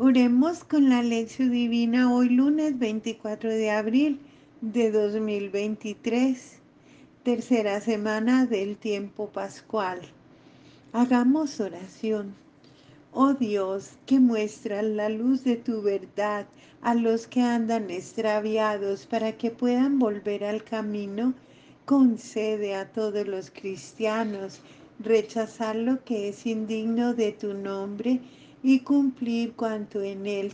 Oremos con la lección divina hoy lunes 24 de abril de 2023, tercera semana del tiempo pascual. Hagamos oración. Oh Dios, que muestras la luz de tu verdad a los que andan extraviados para que puedan volver al camino, concede a todos los cristianos rechazar lo que es indigno de tu nombre y cumplir cuanto en él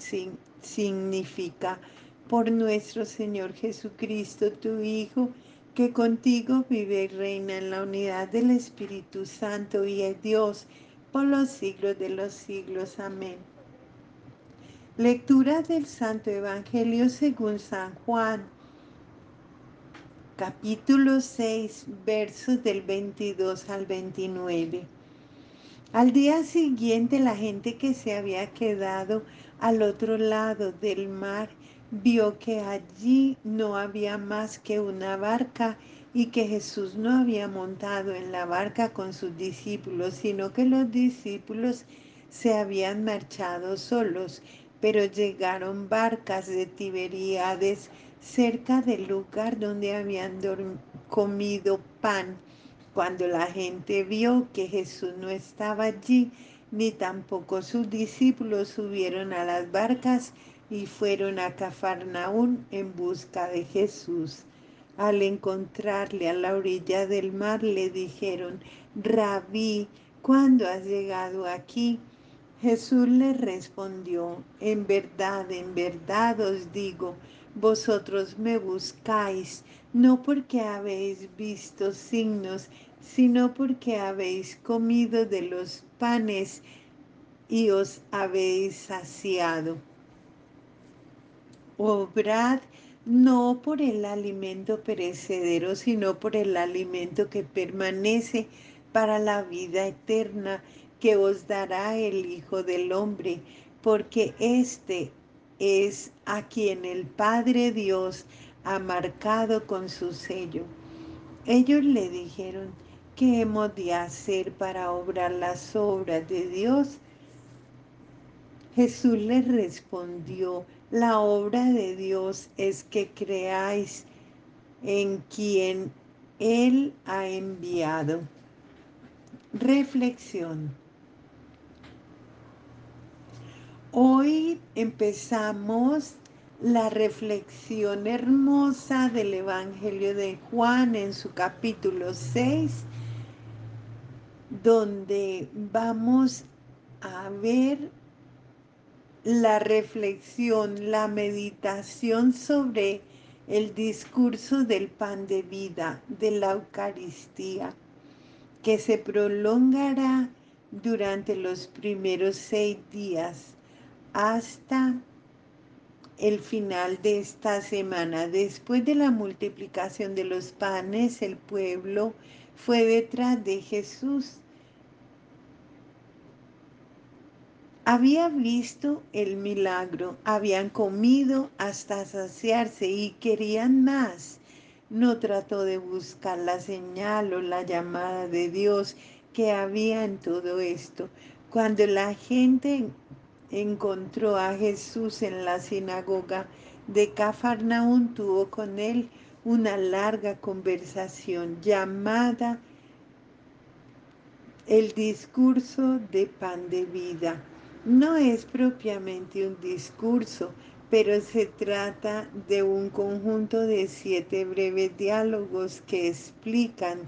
significa. Por nuestro Señor Jesucristo, tu Hijo, que contigo vive y reina en la unidad del Espíritu Santo y es Dios por los siglos de los siglos. Amén. Lectura del Santo Evangelio según San Juan, capítulo 6, versos del 22 al 29. Al día siguiente, la gente que se había quedado al otro lado del mar vio que allí no había más que una barca y que Jesús no había montado en la barca con sus discípulos, sino que los discípulos se habían marchado solos. Pero llegaron barcas de Tiberíades cerca del lugar donde habían comido pan. Cuando la gente vio que Jesús no estaba allí, ni tampoco sus discípulos, subieron a las barcas y fueron a Cafarnaún en busca de Jesús. Al encontrarle a la orilla del mar, le dijeron: Rabí, ¿cuándo has llegado aquí? Jesús les respondió: en verdad os digo, vosotros me buscáis, no porque habéis visto signos, sino porque habéis comido de los panes y os habéis saciado. Obrad no por el alimento perecedero, sino por el alimento que permanece para la vida eterna, que os dará el Hijo del Hombre, porque éste es a quien el Padre Dios ha marcado con su sello. Ellos le dijeron: ¿qué hemos de hacer para obrar las obras de Dios? Jesús les respondió: la obra de Dios es que creáis en quien Él ha enviado. Reflexión. Hoy empezamos la reflexión hermosa del Evangelio de Juan en su capítulo 6, donde vamos a ver la reflexión, la meditación sobre el discurso del pan de vida, de la Eucaristía, que se prolongará durante los primeros 6 días hasta el final de esta semana. Después de la multiplicación de los panes, el pueblo fue detrás de Jesús. Había visto el milagro, habían comido hasta saciarse y querían más. No trató de buscar la señal o la llamada de Dios que había en todo esto. Cuando la gente encontró a Jesús en la sinagoga de Cafarnaún, tuvo con él una larga conversación llamada el discurso de pan de vida. No es propiamente un discurso, pero se trata de un conjunto de 7 breves diálogos que explican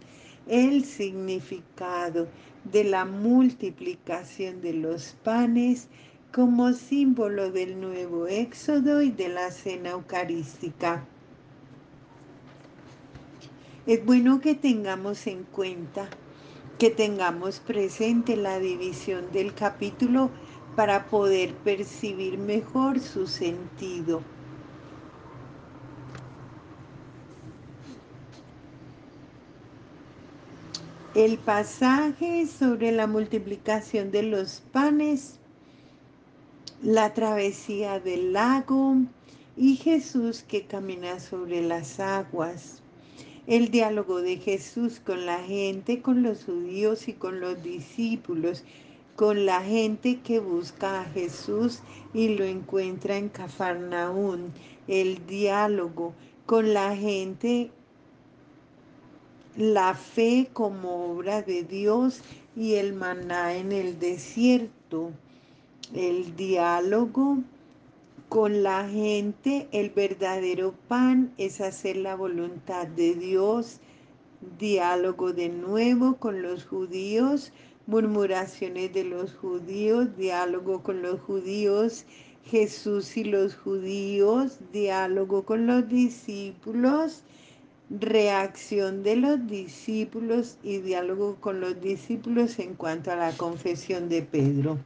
el significado de la multiplicación de los panes como símbolo del nuevo éxodo y de la cena eucarística. Es bueno que tengamos en cuenta, que tengamos presente la división del capítulo para poder percibir mejor su sentido. El pasaje sobre la multiplicación de los panes, la travesía del lago y Jesús que camina sobre las aguas. El diálogo de Jesús con la gente, con los judíos y con los discípulos. con la gente que busca a Jesús y lo encuentra en Cafarnaún, el diálogo con la gente, la fe como obra de Dios y el maná en el desierto, el diálogo con la gente, el verdadero pan es hacer la voluntad de Dios, diálogo de nuevo con los judíos, murmuraciones de los judíos, diálogo con los judíos, Jesús y los judíos, diálogo con los discípulos, reacción de los discípulos y diálogo con los discípulos en cuanto a la confesión de Pedro.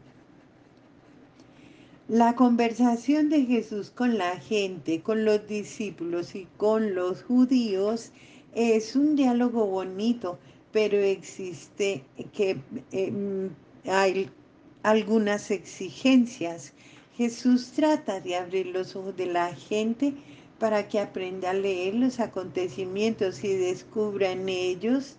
La conversación de Jesús con la gente, con los discípulos y con los judíos es un diálogo bonito, pero existe que hay algunas exigencias. Jesús trata de abrir los ojos de la gente para que aprenda a leer los acontecimientos y descubra en ellos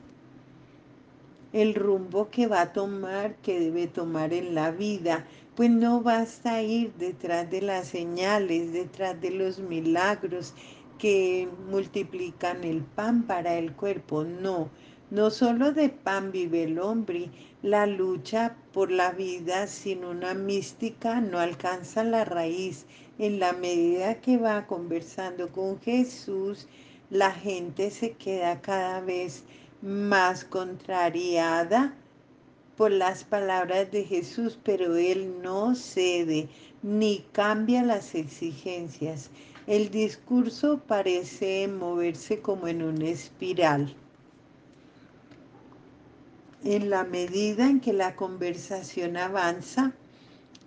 el rumbo que va a tomar, que debe tomar en la vida. Pues no basta ir detrás de las señales, detrás de los milagros que multiplican el pan para el cuerpo. No, no solo de pan vive el hombre. La lucha por la vida sin una mística no alcanza la raíz. En la medida que va conversando con Jesús, la gente se queda cada vez más contrariada por las palabras de Jesús, pero él no cede ni cambia las exigencias. El discurso parece moverse como en una espiral. En la medida en que la conversación avanza,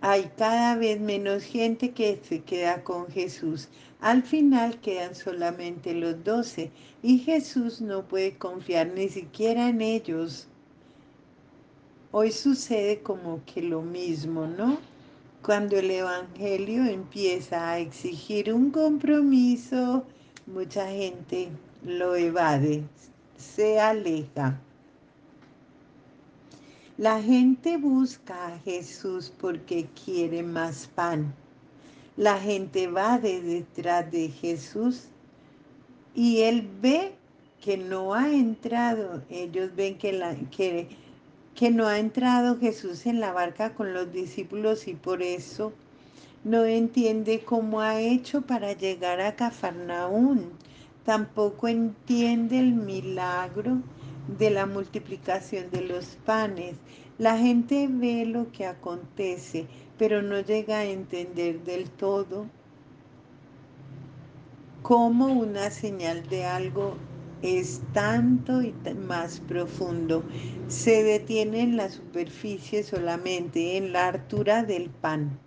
hay cada vez menos gente que se queda con Jesús. Al final quedan solamente los 12 y Jesús no puede confiar ni siquiera en ellos. Hoy sucede como que lo mismo, ¿no? Cuando el Evangelio empieza a exigir un compromiso, mucha gente lo evade, se aleja. La gente busca a Jesús porque quiere más pan. La gente va detrás de Jesús y él ve que no ha entrado, ellos ven que no ha entrado Jesús en la barca con los discípulos y por eso no entiende cómo ha hecho para llegar a Cafarnaún. Tampoco entiende el milagro de la multiplicación de los panes. La gente ve lo que acontece, pero no llega a entender del todo cómo una señal de algo es tanto y más profundo. Se detiene en la superficie solamente, en la hartura del pan,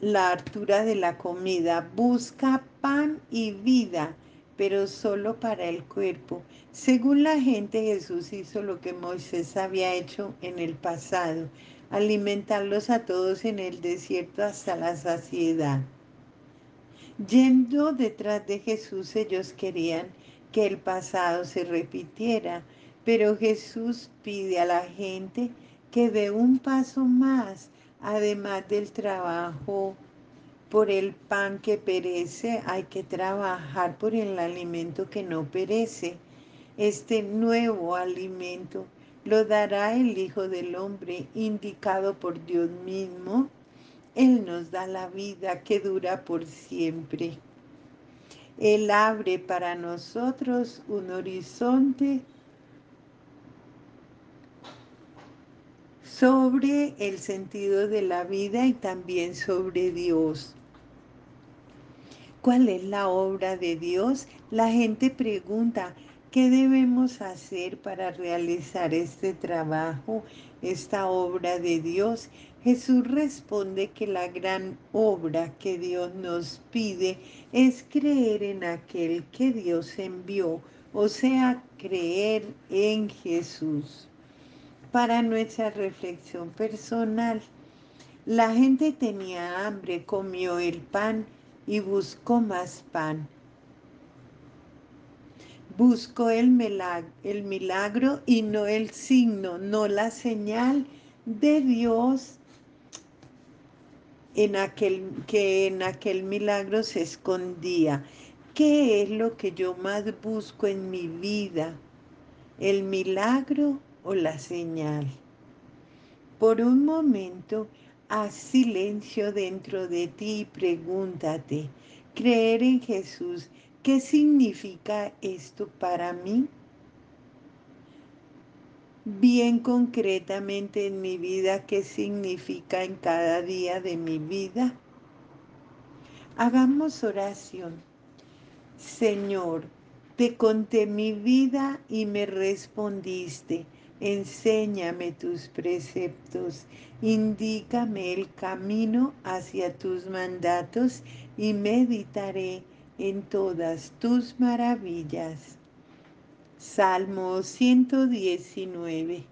la hartura de la comida. Busca pan y vida, pero solo para el cuerpo. Según la gente, Jesús hizo lo que Moisés había hecho en el pasado, alimentarlos a todos en el desierto hasta la saciedad. Yendo detrás de Jesús, ellos querían que el pasado se repitiera, pero Jesús pide a la gente que dé un paso más, además del trabajo por el pan que perece, hay que trabajar por el alimento que no perece. Este nuevo alimento lo dará el Hijo del Hombre, indicado por Dios mismo. Él nos da la vida que dura por siempre. Él abre para nosotros un horizonte sobre el sentido de la vida y también sobre Dios. ¿Cuál es la obra de Dios? La gente pregunta, ¿qué debemos hacer para realizar este trabajo, esta obra de Dios? Jesús responde que la gran obra que Dios nos pide es creer en aquel que Dios envió, o sea, creer en Jesús. Para nuestra reflexión personal, la gente tenía hambre, comió el pan y buscó más pan. Busco el milagro y no el signo, no la señal de Dios que en aquel milagro se escondía. ¿Qué es lo que yo más busco en mi vida? ¿El milagro o la señal? Por un momento, haz silencio dentro de ti y pregúntate, ¿creer en Jesús, qué significa esto para mí? Bien concretamente en mi vida, ¿qué significa en cada día de mi vida? Hagamos oración. Señor, te conté mi vida y me respondiste. Enséñame tus preceptos, indícame el camino hacia tus mandatos y meditaré en todas tus maravillas. Salmo 119.